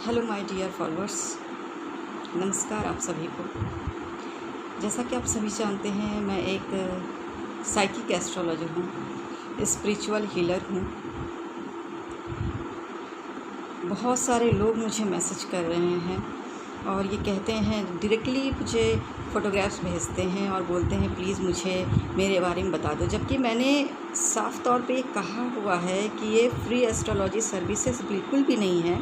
Hello my dear followers, नमस्कार आप सभी को। जैसा कि आप सभी जानते हैं, मैं एक साइकिक एस्ट्रोलॉजर हूँ, स्पिरिचुअल हीलर हूँ। बहुत सारे लोग मुझे मैसेज कर रहे हैं और ये कहते हैं, डायरेक्टली मुझे फ़ोटोग्राफ्स भेजते हैं और बोलते हैं प्लीज़ मुझे मेरे बारे में बता दो। जबकि मैंने साफ़ तौर पे कहा हुआ है कि ये फ्री एस्ट्रोलॉजी सर्विसेज बिल्कुल भी नहीं है।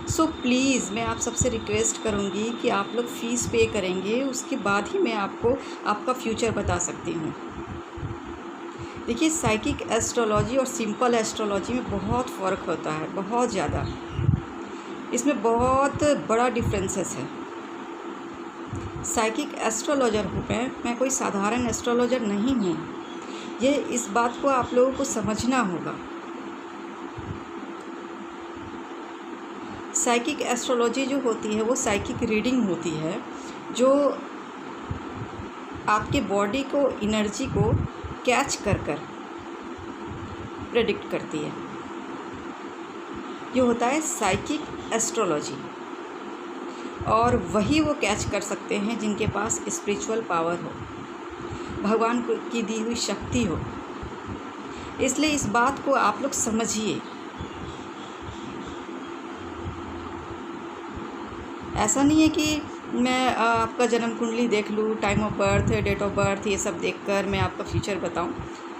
सो प्लीज़ मैं आप सबसे रिक्वेस्ट करूँगी कि आप लोग फ़ीस पे करेंगे, उसके बाद ही मैं आपको आपका फ्यूचर बता सकती हूँ। देखिए, साइकिक एस्ट्रोलॉजी और सिंपल एस्ट्रोलॉजी में बहुत फ़र्क होता है, बहुत ज़्यादा। इसमें बहुत बड़ा डिफरेंसेस है। साइकिक एस्ट्रोलॉजर हूँ मैं कोई साधारण एस्ट्रोलॉजर नहीं हूँ। ये इस बात को आप लोगों को समझना होगा। साइकिक एस्ट्रोलॉजी जो होती है वो साइकिक रीडिंग होती है, जो आपके बॉडी को, एनर्जी को कैच कर प्रेडिक्ट करती है। ये होता है साइकिक एस्ट्रोलॉजी, और वही वो कैच कर सकते हैं जिनके पास स्पिरिचुअल पावर हो, भगवान की दी हुई शक्ति हो। इसलिए इस बात को आप लोग समझिए। ऐसा नहीं है कि मैं आपका जन्म कुंडली देख लूँ, time of birth, date of birth, ये सब देखकर मैं आपका फ्यूचर बताऊँ।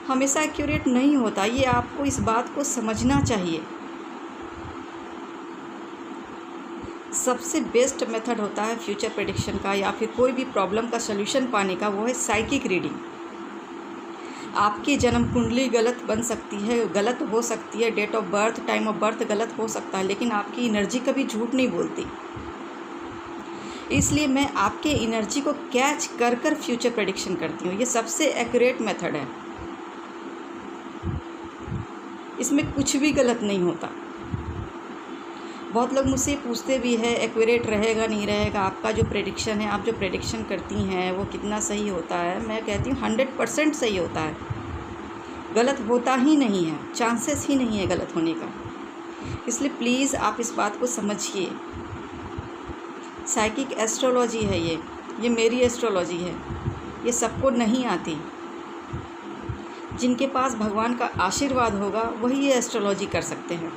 हमेशा एक्यूरेट नहीं होता। ये आपको इस बात को समझना चाहिए। सबसे बेस्ट मेथड होता है फ्यूचर प्रेडिक्शन का, या फिर कोई भी प्रॉब्लम का सलूशन पाने का, वो है साइकिक रीडिंग। आपकी जन्म कुंडली गलत बन सकती है, गलत हो सकती है, date of birth, time of birth गलत हो सकता है, लेकिन आपकी एनर्जी कभी झूठ नहीं बोलती। इसलिए मैं आपके एनर्जी को कैच कर फ्यूचर प्रेडिक्शन करती हूँ। ये सबसे एक्यूरेट मेथड है। इसमें कुछ भी गलत नहीं होता। बहुत लोग मुझसे पूछते भी है, एक्यूरेट रहेगा नहीं रहेगा, आपका जो प्रेडिक्शन है, आप जो प्रेडिक्शन करती हैं वो कितना सही होता है। मैं कहती हूँ 100% सही होता है, गलत होता ही नहीं है, चांसेस ही नहीं है गलत होने का। इसलिए प्लीज़ आप इस बात को समझिए। साइकिक एस्ट्रोलॉजी है ये मेरी एस्ट्रोलॉजी है। ये सबको नहीं आती। जिनके पास भगवान का आशीर्वाद होगा वही ये एस्ट्रोलॉजी कर सकते हैं।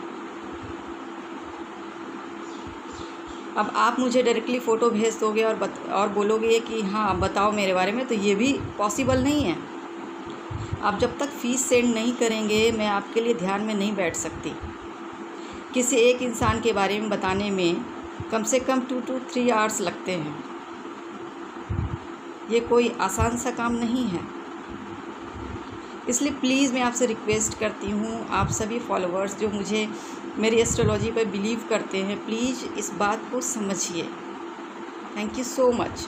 अब आप मुझे डायरेक्टली फ़ोटो भेज दोगे और बोलोगे कि हाँ बताओ मेरे बारे में, तो ये भी पॉसिबल नहीं है। आप जब तक फ़ीस सेंड नहीं करेंगे, मैं आपके लिए ध्यान में नहीं बैठ सकती। किसी एक इंसान के बारे में बताने में कम से कम 2 to 3 आवर्स लगते हैं। ये कोई आसान सा काम नहीं है। इसलिए प्लीज़ मैं आपसे रिक्वेस्ट करती हूँ, आप सभी फॉलोअर्स जो मुझे मेरी एस्ट्रोलॉजी पर बिलीव करते हैं, प्लीज़ इस बात को समझिए। Thank you so much.